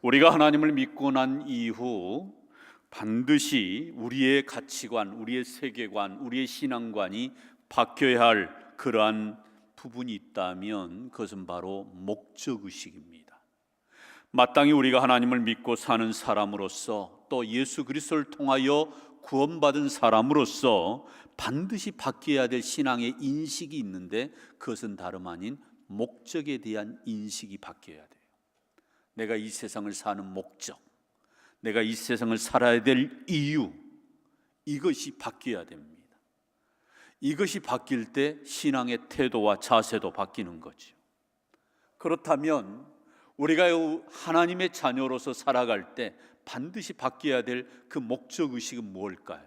우리가 하나님을 믿고 난 이후 반드시 우리의 가치관, 우리의 세계관, 우리의 신앙관이 바뀌어야 할 그러한 부분이 있다면 그것은 바로 목적의식입니다. 마땅히 우리가 하나님을 믿고 사는 사람으로서 또 예수 그리스도를 통하여 구원받은 사람으로서 반드시 바뀌어야 될 신앙의 인식이 있는데 그것은 다름 아닌 목적에 대한 인식이 바뀌어야 돼요. 내가 이 세상을 사는 목적, 내가 이 세상을 살아야 될 이유, 이것이 바뀌어야 됩니다. 이것이 바뀔 때 신앙의 태도와 자세도 바뀌는 거죠. 그렇다면 우리가 하나님의 자녀로서 살아갈 때 반드시 바뀌어야 될 그 목적의식은 무엇일까요?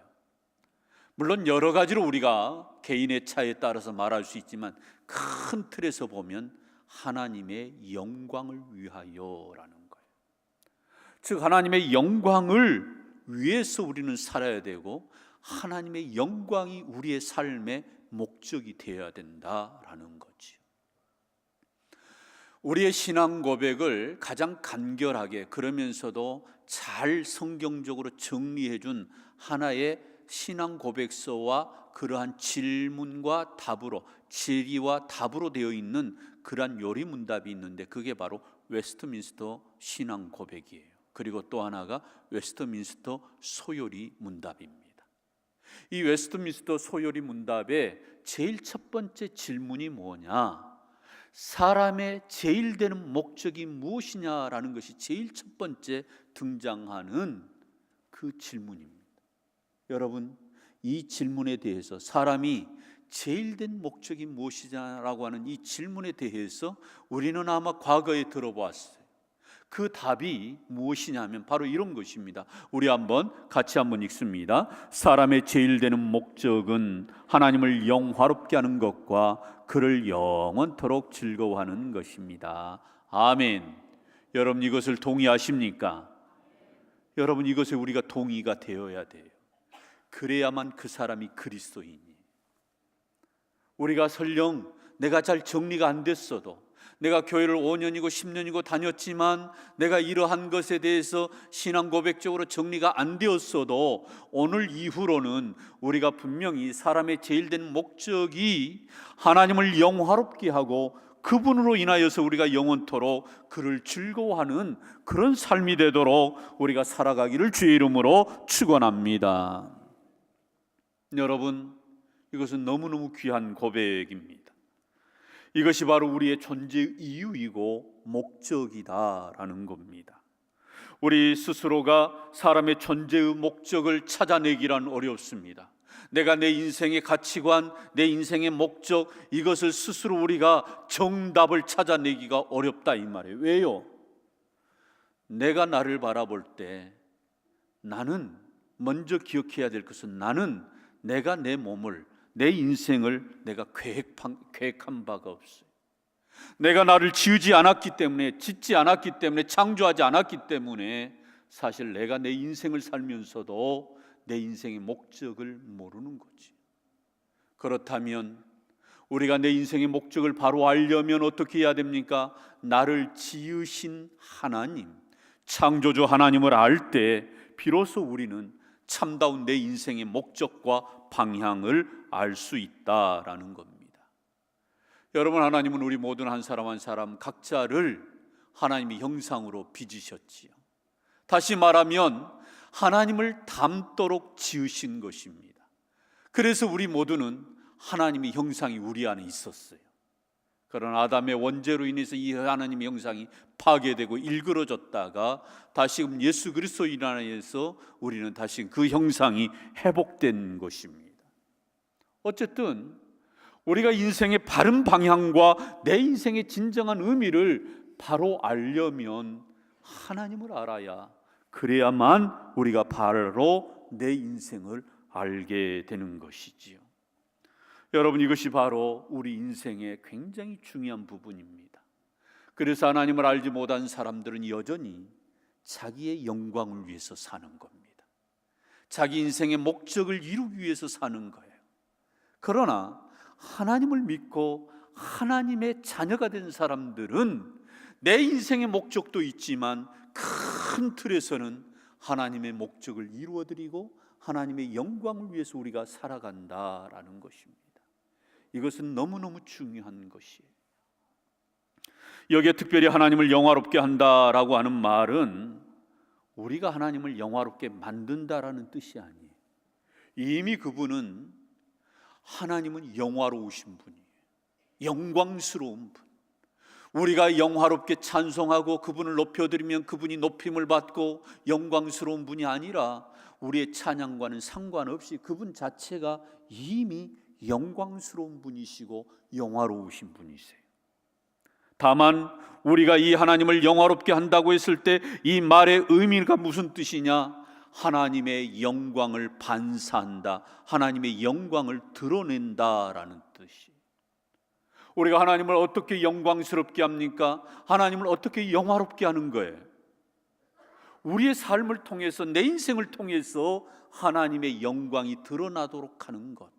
물론 여러 가지로 우리가 개인의 차에 따라서 말할 수 있지만 큰 틀에서 보면 하나님의 영광을 위하여라는 거예요. 즉 하나님의 영광을 위해서 우리는 살아야 되고 하나님의 영광이 우리의 삶의 목적이 되어야 된다라는 거죠. 우리의 신앙 고백을 가장 간결하게 그러면서도 잘 성경적으로 정리해 준 하나의 신앙 고백서와 그러한 질문과 답으로, 질의와 답으로 되어 있는 그러한 요리문답이 있는데 그게 바로 웨스트민스터 신앙 고백이에요. 그리고 또 하나가 웨스트민스터 소요리 문답입니다. 이 웨스트민스터 소요리 문답의 제일 첫 번째 질문이 뭐냐? 사람의 제일 되는 목적이 무엇이냐라는 것이 제일 첫 번째 등장하는 그 질문입니다. 여러분, 이 질문에 대해서 사람이 제일 된 목적이 무엇이냐라고 하는 이 질문에 대해서 우리는 아마 과거에 들어보았어요. 그 답이 무엇이냐면 바로 이런 것입니다. 우리 같이 한번 읽습니다. 사람의 제일 되는 목적은 하나님을 영화롭게 하는 것과 그를 영원토록 즐거워하는 것입니다. 아멘. 여러분 이것을 동의하십니까? 여러분 이것에 우리가 동의가 되어야 돼요. 그래야만 그 사람이 그리스도인이에요. 우리가 설령 내가 잘 정리가 안 됐어도 내가 교회를 5년이고 10년이고 다녔지만 내가 이러한 것에 대해서 신앙 고백적으로 정리가 안 되었어도 오늘 이후로는 우리가 분명히 사람의 제일 된 목적이 하나님을 영화롭게 하고 그분으로 인하여서 우리가 영원토록 그를 즐거워하는 그런 삶이 되도록 우리가 살아가기를 주의 이름으로 축원합니다. 여러분, 이것은 너무너무 귀한 고백입니다. 이것이 바로 우리의 존재 이유이고 목적이다라는 겁니다. 우리 스스로가 사람의 존재의 목적을 찾아내기란 어렵습니다. 내가 내 인생의 가치관, 내 인생의 목적, 이것을 스스로 우리가 정답을 찾아내기가 어렵다 이 말이에요. 왜요? 내가 나를 바라볼 때 나는 먼저 기억해야 될 것은 나는 내가 내 몸을, 내 인생을 내가 계획한 바가 없어요. 내가 나를 지지 않았기 때문에 창조하지 않았기 때문에 사실 내가 내 인생을 살면서도 내 인생의 목적을 모르는 거지. 그렇다면 우리가 내 인생의 목적을 바로 알려면 어떻게 해야 됩니까? 나를 지으신 하나님, 창조주 하나님을 알 때 비로소 우리는 참다운 내 인생의 목적과 방향을 알 수 있다라는 겁니다. 여러분, 하나님은 우리 모든 한 사람 한 사람 각자를 하나님의 형상으로 빚으셨지요. 다시 말하면 하나님을 닮도록 지으신 것입니다. 그래서 우리 모두는 하나님의 형상이 우리 안에 있었어요. 그러나 아담의 원죄로 인해서 이 하나님의 형상이 파괴되고 일그러졌다가 다시금 예수 그리스도 인하여서 우리는 다시 그 형상이 회복된 것입니다. 어쨌든 우리가 인생의 바른 방향과 내 인생의 진정한 의미를 바로 알려면 하나님을 알아야, 그래야만 우리가 바로 내 인생을 알게 되는 것이지요. 여러분, 이것이 바로 우리 인생의 굉장히 중요한 부분입니다. 그래서 하나님을 알지 못한 사람들은 여전히 자기의 영광을 위해서 사는 겁니다. 자기 인생의 목적을 이루기 위해서 사는 거예요. 그러나 하나님을 믿고 하나님의 자녀가 된 사람들은 내 인생의 목적도 있지만 큰 틀에서는 하나님의 목적을 이루어드리고 하나님의 영광을 위해서 우리가 살아간다라는 것입니다. 이것은 너무너무 중요한 것이에요. 여기에 특별히 하나님을 영화롭게 한다라고 하는 말은 우리가 하나님을 영화롭게 만든다라는 뜻이 아니에요. 이미 그분은, 하나님은 영화로우신 분이에요. 영광스러운 분. 우리가 영화롭게 찬송하고 그분을 높여드리면 그분이 높임을 받고 영광스러운 분이 아니라 우리의 찬양과는 상관없이 그분 자체가 이미 영광스러운 분이시고 영화로우신 분이세요. 다만 우리가 이 하나님을 영화롭게 한다고 했을 때 이 말의 의미가 무슨 뜻이냐? 하나님의 영광을 반사한다, 하나님의 영광을 드러낸다라는 뜻이. 우리가 하나님을 어떻게 영광스럽게 합니까? 하나님을 어떻게 영화롭게 하는 거예요? 우리의 삶을 통해서, 내 인생을 통해서 하나님의 영광이 드러나도록 하는 것,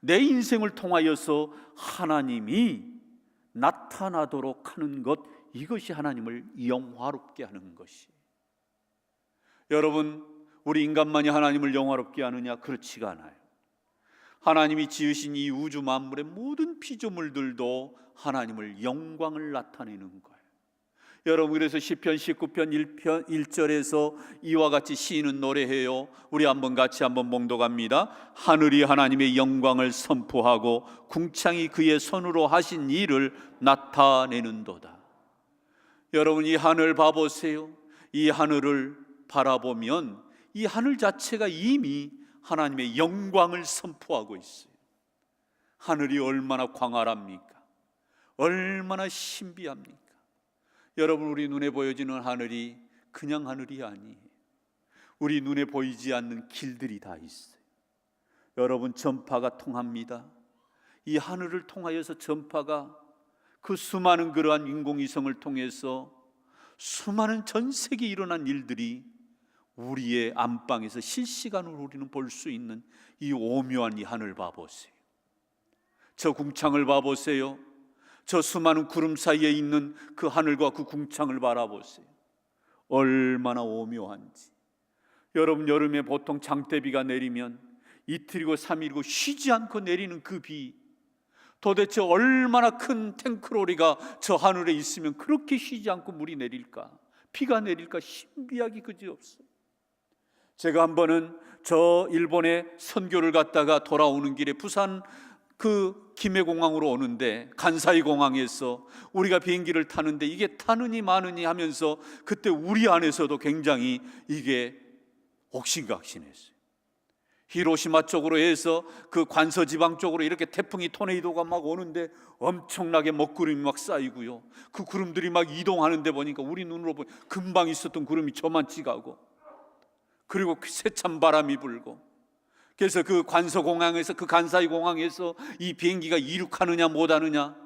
내 인생을 통하여서 하나님이 나타나도록 하는 것, 이것이 하나님을 영화롭게 하는 것이. 여러분, 우리 인간만이 하나님을 영화롭게 하느냐? 그렇지가 않아요. 하나님이 지으신 이 우주 만물의 모든 피조물들도 하나님을 영광을 나타내는 거예요. 여러분, 그래서 시편 19편 1절에서 이와 같이 시인은 노래해요. 우리 같이 한번 봉독합니다. 하늘이 하나님의 영광을 선포하고 궁창이 그의 손으로 하신 일을 나타내는도다. 여러분, 이 하늘 봐보세요. 이 하늘을 바라보면 이 하늘 자체가 이미 하나님의 영광을 선포하고 있어요. 하늘이 얼마나 광활합니까? 얼마나 신비합니까? 여러분, 우리 눈에 보여지는 하늘이 그냥 하늘이 아니에요. 우리 눈에 보이지 않는 길들이 다 있어요. 여러분, 전파가 통합니다. 이 하늘을 통하여서 전파가, 그 수많은 그러한 인공위성을 통해서 수많은 전 세계에 일어난 일들이 우리의 안방에서 실시간으로 우리는 볼 수 있는 이 오묘한 이 하늘 봐보세요. 저 궁창을 봐보세요. 저 수많은 구름 사이에 있는 그 하늘과 그 궁창을 바라보세요. 얼마나 오묘한지. 여러분, 여름에 보통 장대비가 내리면 이틀이고 3일이고 쉬지 않고 내리는 그 비, 도대체 얼마나 큰 탱크로리가 저 하늘에 있으면 그렇게 쉬지 않고 물이 내릴까, 비가 내릴까, 신비하기 그지없어요. 제가 한 번은 저 일본에 선교를 갔다가 돌아오는 길에 부산 그 김해공항으로 오는데 간사이 공항에서 우리가 비행기를 타는데 이게 타느니 마느니 하면서 그때 우리 안에서도 굉장히 이게 옥신각신했어요. 히로시마 쪽으로 해서 그 관서지방 쪽으로 이렇게 태풍이, 토네이도가 막 오는데 엄청나게 먹구름이 막 쌓이고요. 그 구름들이 막 이동하는데 보니까 우리 눈으로 보니 금방 있었던 구름이 저만치 가고, 그리고 세찬 바람이 불고, 그래서 그 관서공항에서, 그 간사이 공항에서 이 비행기가 이륙하느냐 못하느냐,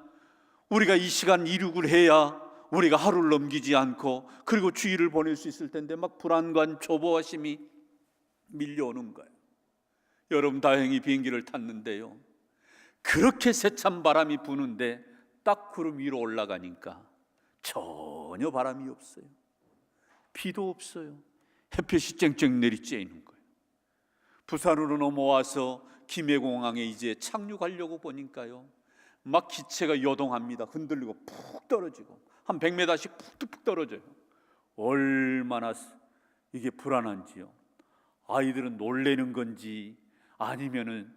우리가 이 시간 이륙을 해야 우리가 하루를 넘기지 않고 그리고 주일을 보낼 수 있을 텐데 막 불안과 조바심이 밀려오는 거예요. 여러분, 다행히 비행기를 탔는데요, 그렇게 세찬 바람이 부는데 딱 구름 위로 올라가니까 전혀 바람이 없어요. 비도 없어요. 햇볕이 쨍쨍 내리쬐는 거예요. 부산으로 넘어와서 김해공항에 이제 착륙하려고 보니까요, 막 기체가 요동합니다. 흔들리고 푹 떨어지고 한 100m씩 푹 떨어져요. 얼마나 이게 불안한지요. 아이들은 놀래는 건지 아니면은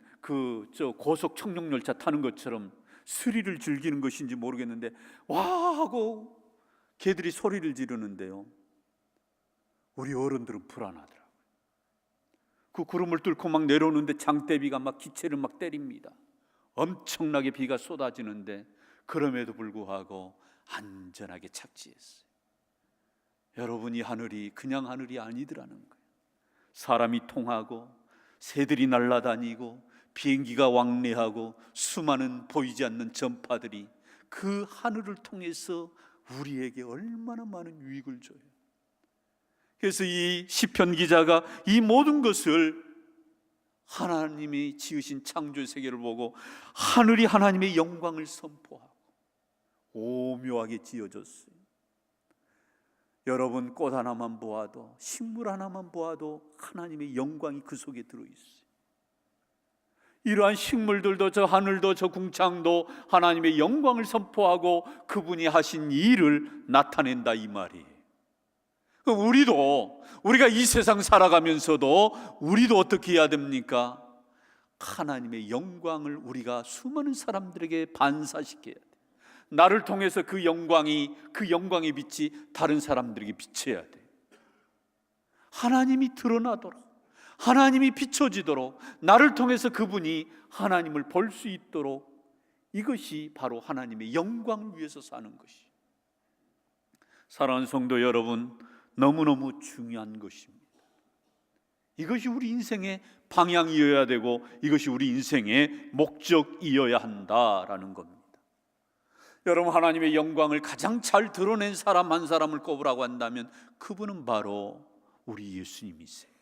저 고속 청룡열차 타는 것처럼 스릴을 즐기는 것인지 모르겠는데 와 하고 개들이 소리를 지르는데요, 우리 어른들은 불안하더라고요. 그 구름을 뚫고 막 내려오는데 장대비가 막 기체를 막 때립니다. 엄청나게 비가 쏟아지는데 그럼에도 불구하고 안전하게 착지했어요. 여러분, 이 하늘이 그냥 하늘이 아니더라는 거예요. 사람이 통하고 새들이 날아다니고 비행기가 왕래하고 수많은 보이지 않는 전파들이 그 하늘을 통해서 우리에게 얼마나 많은 유익을 줘요. 그래서 이 시편 기자가 이 모든 것을 하나님이 지으신 창조 세계를 보고 하늘이 하나님의 영광을 선포하고 오묘하게 지어졌어요. 여러분, 꽃 하나만 보아도, 식물 하나만 보아도 하나님의 영광이 그 속에 들어있어요. 이러한 식물들도, 저 하늘도, 저 궁창도 하나님의 영광을 선포하고 그분이 하신 일을 나타낸다, 이 말이에요. 우리가 이 세상 살아가면서도 우리도 어떻게 해야 됩니까? 하나님의 영광을 우리가 수많은 사람들에게 반사시켜야 돼요. 나를 통해서 그 영광의 빛이 다른 사람들에게 비춰야 돼요. 하나님이 드러나도록, 하나님이 비춰지도록, 나를 통해서 그분이 하나님을 볼 수 있도록, 이것이 바로 하나님의 영광을 위해서 사는 것이, 사랑하는 성도 여러분, 너무너무 중요한 것입니다. 이것이 우리 인생의 방향이어야 되고, 이것이 우리 인생의 목적이어야 한다라는 겁니다. 여러분, 하나님의 영광을 가장 잘 드러낸 사람 한 사람을 꼽으라고 한다면 그분은 바로 우리 예수님이세요.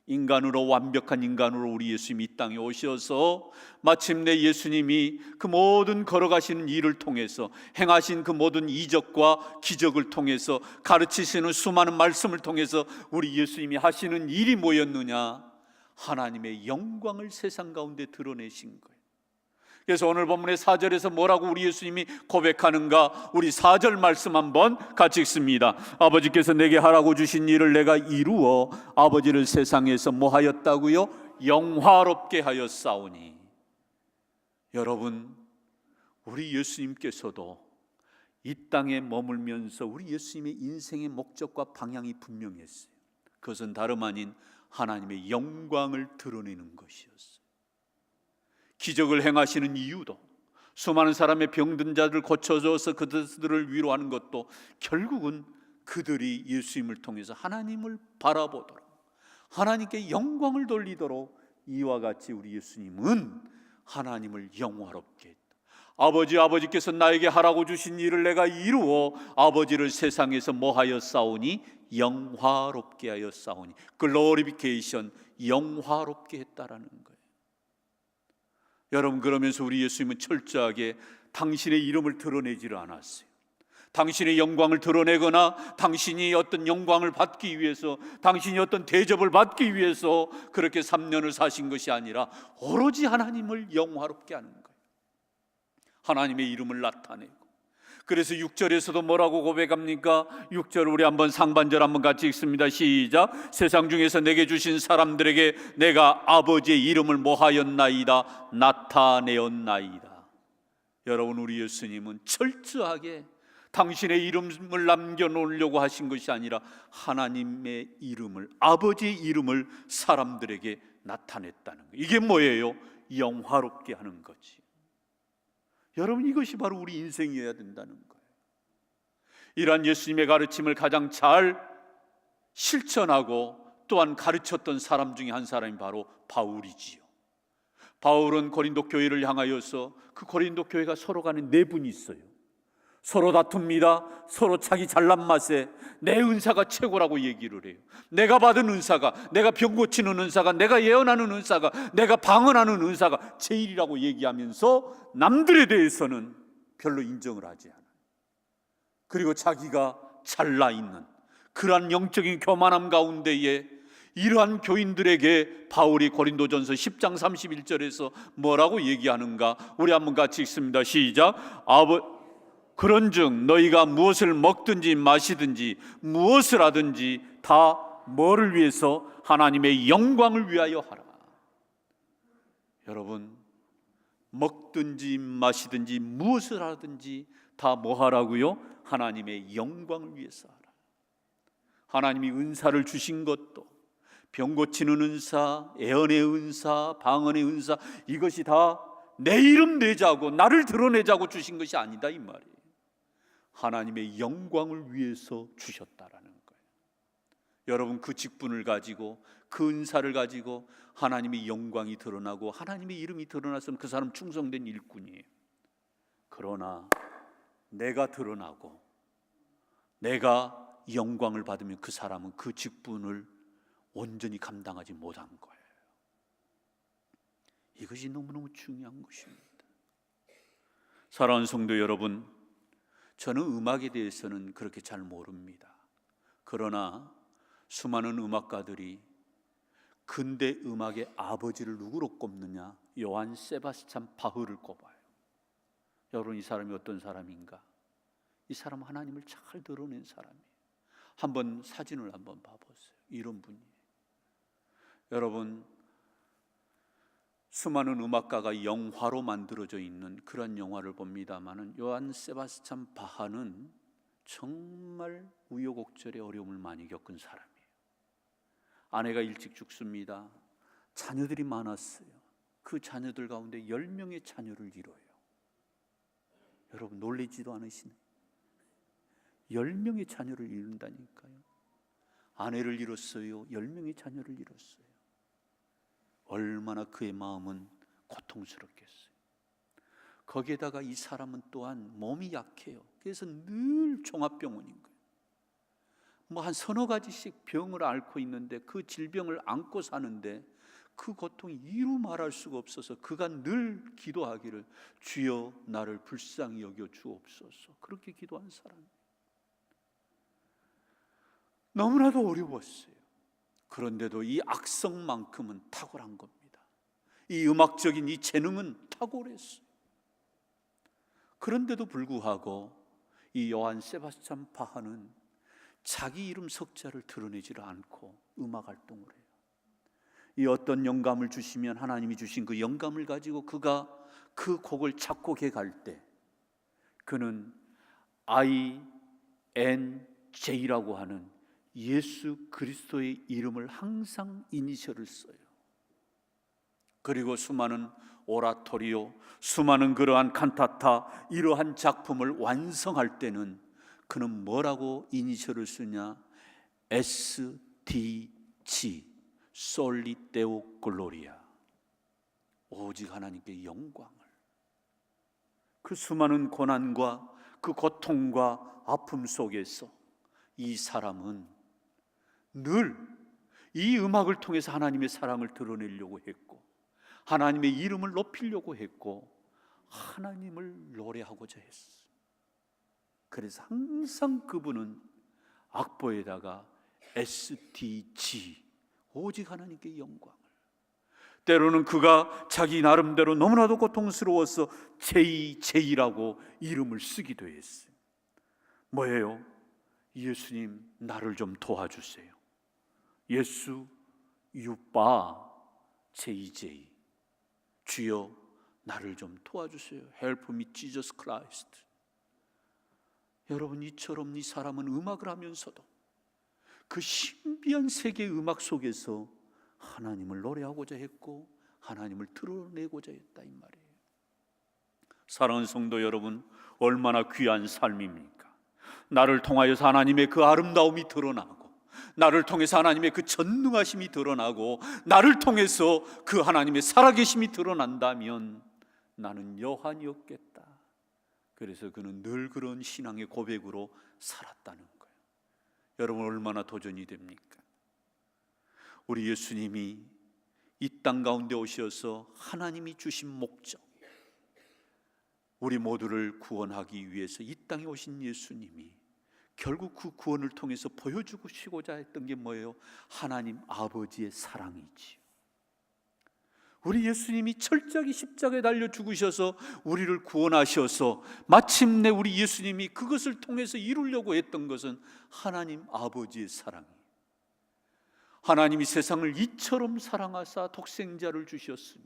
인간으로, 완벽한 인간으로 우리 예수님이 이 땅에 오셔서 마침내 예수님이 그 모든 걸어가시는 일을 통해서, 행하신 그 모든 이적과 기적을 통해서, 가르치시는 수많은 말씀을 통해서 우리 예수님이 하시는 일이 뭐였느냐? 하나님의 영광을 세상 가운데 드러내신 거예요. 그래서 오늘 본문의 4절에서 뭐라고 우리 예수님이 고백하는가? 우리 4절 말씀 한번 같이 읽습니다. 아버지께서 내게 하라고 주신 일을 내가 이루어 아버지를 세상에서 뭐 하였다고요? 영화롭게 하였사오니. 여러분, 우리 예수님께서도 이 땅에 머물면서 우리 예수님의 인생의 목적과 방향이 분명했어요. 그것은 다름 아닌 하나님의 영광을 드러내는 것이었어요. 기적을 행하시는 이유도, 수많은 사람의 병든 자들을 고쳐줘서 그들을 위로하는 것도 결국은 그들이 예수님을 통해서 하나님을 바라보도록, 하나님께 영광을 돌리도록, 이와 같이 우리 예수님은 하나님을 영화롭게 했다. 아버지께서 나에게 하라고 주신 일을 내가 이루어 아버지를 세상에서 뭐 하였사오니? 영화롭게 하였사오니. 글로리피케이션, 영화롭게 했다라는 거예요. 여러분, 그러면서 우리 예수님은 철저하게 당신의 이름을 드러내지를 않았어요. 당신의 영광을 드러내거나 당신이 어떤 영광을 받기 위해서, 당신이 어떤 대접을 받기 위해서 그렇게 3년을 사신 것이 아니라 오로지 하나님을 영화롭게 하는 거예요. 하나님의 이름을 나타내고. 그래서 6절에서도 뭐라고 고백합니까? 6절 우리 한번 상반절 한번 같이 읽습니다. 시작. 세상 중에서 내게 주신 사람들에게 내가 아버지의 이름을 뭐하였나이다? 나타내었나이다. 여러분, 우리 예수님은 철저하게 당신의 이름을 남겨놓으려고 하신 것이 아니라 하나님의 이름을, 아버지의 이름을 사람들에게 나타냈다는 거예요. 이게 뭐예요? 영화롭게 하는 거지. 여러분, 이것이 바로 우리 인생이어야 된다는 거예요. 이러한 예수님의 가르침을 가장 잘 실천하고 또한 가르쳤던 사람 중에 한 사람이 바로 바울이지요. 바울은 고린도 교회를 향하여서, 그 고린도 교회가 서로 간에 네 분이 있어요. 서로 다툽니다. 서로 자기 잘난 맛에 내 은사가 최고라고 얘기를 해요. 내가 받은 은사가, 내가 병 고치는 은사가, 내가 예언하는 은사가, 내가 방언하는 은사가 제일이라고 얘기하면서 남들에 대해서는 별로 인정을 하지 않아요. 그리고 자기가 잘나 있는 그러한 영적인 교만함 가운데에 이러한 교인들에게 바울이 고린도전서 10장 31절에서 뭐라고 얘기하는가? 우리 한번 같이 읽습니다. 시작. 그런즉 너희가 무엇을 먹든지 마시든지 무엇을 하든지 다 뭐를 위해서? 하나님의 영광을 위하여 하라. 여러분, 먹든지 마시든지 무엇을 하든지 다 뭐 하라고요? 하나님의 영광을 위해서 하라. 하나님이 은사를 주신 것도, 병 고치는 은사, 예언의 은사, 방언의 은사, 이것이 다 내 이름 내자고, 나를 드러내자고 주신 것이 아니다, 이 말이에요. 하나님의 영광을 위해서 주셨다라는 거예요. 여러분, 그 직분을 가지고, 그 은사를 가지고 하나님의 영광이 드러나고 하나님의 이름이 드러났으면 그 사람 충성된 일꾼이에요. 그러나 내가 드러나고 내가 영광을 받으면 그 사람은 그 직분을 온전히 감당하지 못한 거예요. 이것이 너무너무 중요한 것입니다. 사랑하는 성도 여러분, 저는 음악에 대해서는 그렇게 잘 모릅니다. 그러나 수많은 음악가들이 근대 음악의 아버지를 누구로 꼽느냐? 요한 세바스찬 바흐를 꼽아요. 여러분, 이 사람이 어떤 사람인가? 이 사람 하나님을 잘 드러낸 사람이에요. 한번 사진을 한번 봐보세요. 이런 분이에요. 여러분, 수많은 음악가가 영화로 만들어져 있는 그런 영화를 봅니다마는 요한 세바스찬 바하는 정말 우여곡절의 어려움을 많이 겪은 사람이에요. 아내가 일찍 죽습니다. 자녀들이 많았어요. 그 자녀들 가운데 10명의 자녀를 잃어요. 여러분, 놀라지도 않으시나요? 10명의 자녀를 잃는다니까요. 아내를 잃었어요. 10명의 자녀를 잃었어요. 얼마나 그의 마음은 고통스럽겠어요. 거기에다가 이 사람은 또한 몸이 약해요. 그래서 늘 종합병원인 거예요. 한 서너 가지씩 병을 앓고 있는데 그 질병을 안고 사는데 그 고통이 이루 말할 수가 없어서 그가 늘 기도하기를 주여 나를 불쌍히 여겨 주옵소서, 그렇게 기도한 사람이에요. 너무나도 어려웠어요. 그런데도 이 악성만큼은 탁월한 겁니다. 이 음악적인 이 재능은 탁월했어요. 그런데도 불구하고 이 요한 세바스찬 바하는 자기 이름 석자를 드러내지를 않고 음악 활동을 해요. 이 어떤 영감을 주시면 하나님이 주신 그 영감을 가지고 그가 그 곡을 작곡해 갈 때 그는 INJ라고 하는 예수 그리스도의 이름을 항상 이니셜을 써요. 그리고 수많은 오라토리오, 수많은 그러한 칸타타, 이러한 작품을 완성할 때는 그는 뭐라고 이니셜을 쓰냐? SDG, 솔리 데오 글로리아, 오직 하나님께 영광을. 그 수많은 고난과 그 고통과 아픔 속에서 이 사람은 늘 이 음악을 통해서 하나님의 사랑을 드러내려고 했고 하나님의 이름을 높이려고 했고 하나님을 노래하고자 했어. 그래서 항상 그분은 악보에다가 SDG, 오직 하나님께 영광을. 때로는 그가 자기 나름대로 너무나도 고통스러워서 JJ라고 이름을 쓰기도 했어요. 뭐예요? 예수님 나를 좀 도와주세요. 예수 유빠 JJ, 주여 나를 좀 도와주세요. Help me Jesus Christ. 여러분, 이처럼 이 사람은 음악을 하면서도 그 신비한 세계의 음악 속에서 하나님을 노래하고자 했고 하나님을 드러내고자 했다, 이 말이에요. 사랑하는 성도 여러분, 얼마나 귀한 삶입니까? 나를 통하여서 하나님의 그 아름다움이 드러나고 나를 통해서 하나님의 그 전능하심이 드러나고 나를 통해서 그 하나님의 살아계심이 드러난다면 나는 여한이 없겠다. 그래서 그는 늘 그런 신앙의 고백으로 살았다는 거예요. 여러분, 얼마나 도전이 됩니까? 우리 예수님이 이 땅 가운데 오셔서 하나님이 주신 목적, 우리 모두를 구원하기 위해서 이 땅에 오신 예수님이 결국 그 구원을 통해서 보여주시고자 했던 게 뭐예요? 하나님 아버지의 사랑이지요. 우리 예수님이 철저하게 십자가에 달려 죽으셔서 우리를 구원하셔서 마침내 우리 예수님이 그것을 통해서 이루려고 했던 것은 하나님 아버지의 사랑이에요. 하나님이 세상을 이처럼 사랑하사 독생자를 주셨으니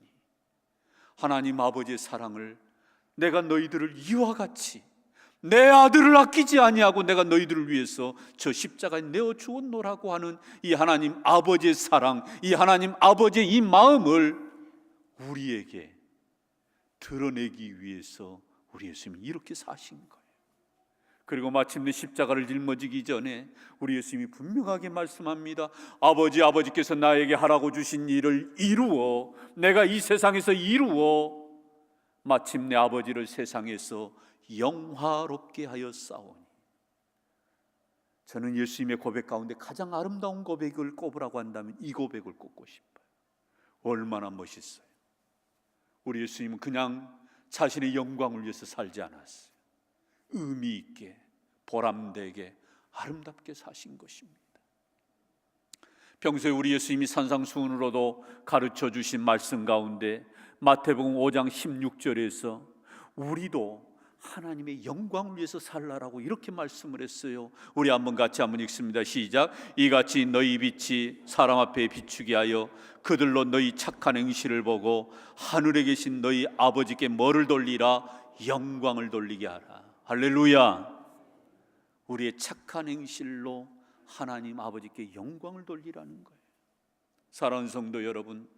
하나님 아버지의 사랑을 내가 너희들을 이와 같이 내 아들을 아끼지 아니하고 내가 너희들을 위해서 저 십자가에 내어 주었노라고 하는 이 하나님 아버지의 사랑, 이 하나님 아버지의 이 마음을 우리에게 드러내기 위해서 우리 예수님이 이렇게 사신 거예요. 그리고 마침내 십자가를 짊어지기 전에 우리 예수님이 분명하게 말씀합니다. 아버지께서 나에게 하라고 주신 일을 이루어 내가 이 세상에서 이루어 마침내 아버지를 세상에서 영화롭게 하였사오니. 저는 예수님의 고백 가운데 가장 아름다운 고백을 꼽으라고 한다면 이 고백을 꼽고 싶어요. 얼마나 멋있어요. 우리 예수님은 그냥 자신의 영광을 위해서 살지 않았어요. 의미 있게, 보람되게, 아름답게 사신 것입니다. 평소에 우리 예수님이 산상수훈으로도 가르쳐 주신 말씀 가운데 마태복음 5장 16절에서 우리도 하나님의 영광을 위해서 살라라고 이렇게 말씀을 했어요. 우리 같이 한번 읽습니다. 시작. 이같이 너희 빛이 사람 앞에 비추게 하여 그들로 너희 착한 행실을 보고 하늘에 계신 너희 아버지께 뭐를 돌리라? 영광을 돌리게 하라. 할렐루야. 우리의 착한 행실로 하나님 아버지께 영광을 돌리라는 거예요. 사랑하는 성도 여러분,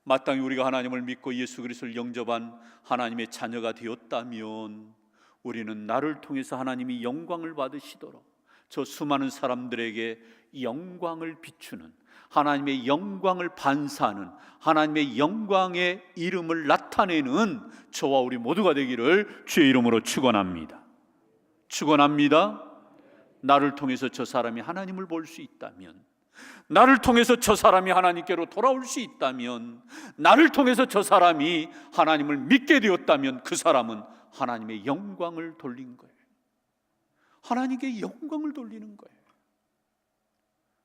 마땅히 우리가 하나님을 믿고 예수 그리스도를 영접한 하나님의 자녀가 되었다면 우리는 나를 통해서 하나님이 영광을 받으시도록 저 수많은 사람들에게 영광을 비추는, 하나님의 영광을 반사하는, 하나님의 영광의 이름을 나타내는 저와 우리 모두가 되기를 주의 이름으로 축원합니다. 축원합니다. 나를 통해서 저 사람이 하나님을 볼 수 있다면, 나를 통해서 저 사람이 하나님께로 돌아올 수 있다면, 나를 통해서 저 사람이 하나님을 믿게 되었다면 그 사람은 하나님의 영광을 돌린 거예요. 하나님께 영광을 돌리는 거예요.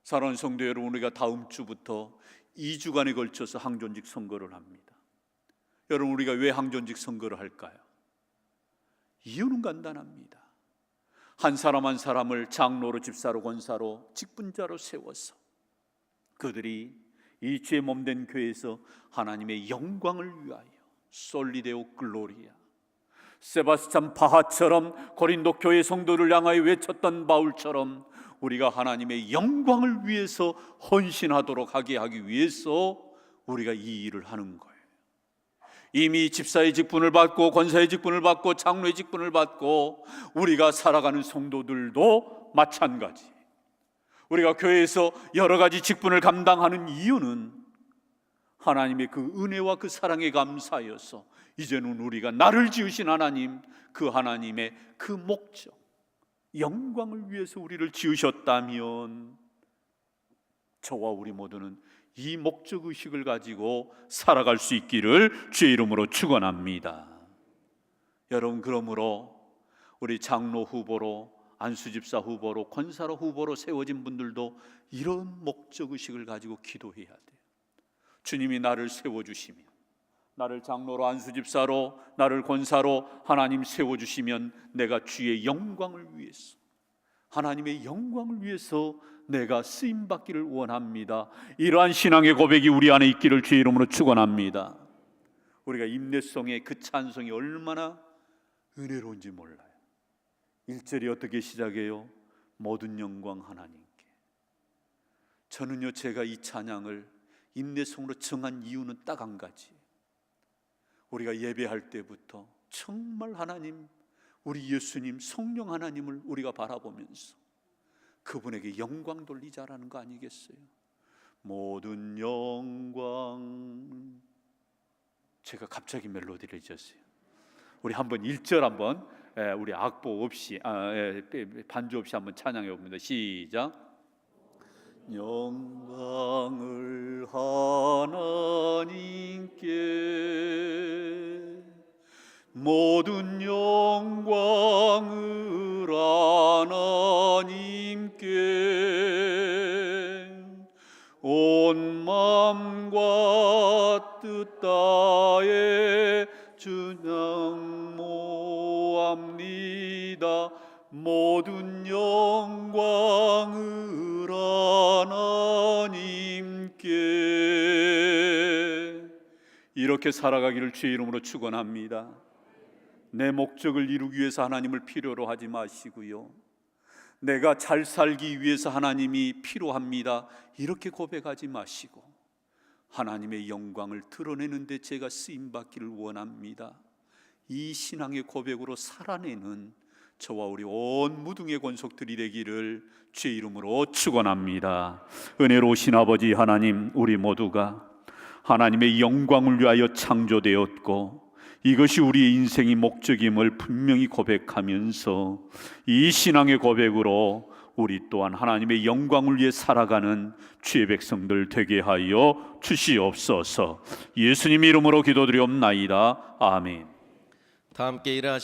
사랑하는 성도 여러분, 우리가 다음 주부터 2주간에 걸쳐서 항존직 선거를 합니다. 여러분, 우리가 왜 항존직 선거를 할까요? 이유는 간단합니다. 한 사람 한 사람을 장로로, 집사로, 권사로, 직분자로 세워서 그들이 이 주의 몸된 교회에서 하나님의 영광을 위하여 솔리데오 글로리아, 세바스찬 바하처럼 고린도 교회 성도를 향하여 외쳤던 바울처럼 우리가 하나님의 영광을 위해서 헌신하도록 하기 위해서 우리가 이 일을 하는 거예요. 이미 집사의 직분을 받고 권사의 직분을 받고 장로의 직분을 받고 우리가 살아가는 성도들도 마찬가지. 우리가 교회에서 여러 가지 직분을 감당하는 이유는 하나님의 그 은혜와 그 사랑에 감사하여서 이제는 우리가 나를 지으신 하나님, 그 하나님의 그 목적, 영광을 위해서 우리를 지으셨다면 저와 우리 모두는 이 목적의식을 가지고 살아갈 수 있기를 주의 이름으로 축원합니다. 여러분, 그러므로 우리 장로 후보로, 안수집사 후보로, 권사로 후보로 세워진 분들도 이런 목적의식을 가지고 기도해야 돼요. 주님이 나를 세워주시면, 나를 장로로, 안수집사로, 나를 권사로 하나님 세워주시면 내가 주의 영광을 위해서, 하나님의 영광을 위해서 내가 쓰임받기를 원합니다. 이러한 신앙의 고백이 우리 안에 있기를 주의 이름으로 축원합니다. 우리가 임내성의 그 찬송이 얼마나 은혜로운지 몰라요. 1절이 어떻게 시작해요? 모든 영광 하나님께. 저는요, 제가 이 찬양을 임내성으로 정한 이유는 딱 한 가지. 우리가 예배할 때부터 정말 하나님, 우리 예수님, 성령 하나님을 우리가 바라보면서 그분에게 영광 돌리자라는 거 아니겠어요? 모든 영광. 제가 갑자기 멜로디를 잊었어요. 우리 한번 1절 한번 우리 악보 없이 반주 없이 한번 찬양해 봅니다. 시작. 영광을 하나님께, 모든 영광을 하나님께, 온 마음과 뜻 다해 주냥 모합니다. 모든 영광을 하나님께. 이렇게 살아가기를 주의 이름으로 축원합니다. 내 목적을 이루기 위해서 하나님을 필요로 하지 마시고요, 내가 잘 살기 위해서 하나님이 필요합니다, 이렇게 고백하지 마시고 하나님의 영광을 드러내는 데 제가 쓰임받기를 원합니다. 이 신앙의 고백으로 살아내는 저와 우리 온 무등의 권속들이 되기를 주의 이름으로 축원합니다. 은혜로우신 아버지 하나님, 우리 모두가 하나님의 영광을 위하여 창조되었고 이것이 우리의 인생의 목적임을 분명히 고백하면서 이 신앙의 고백으로 우리 또한 하나님의 영광을 위해 살아가는 주의 백성들 되게 하여 주시옵소서. 예수님 이름으로 기도드리옵나이다. 아멘. 다 함께 일어나시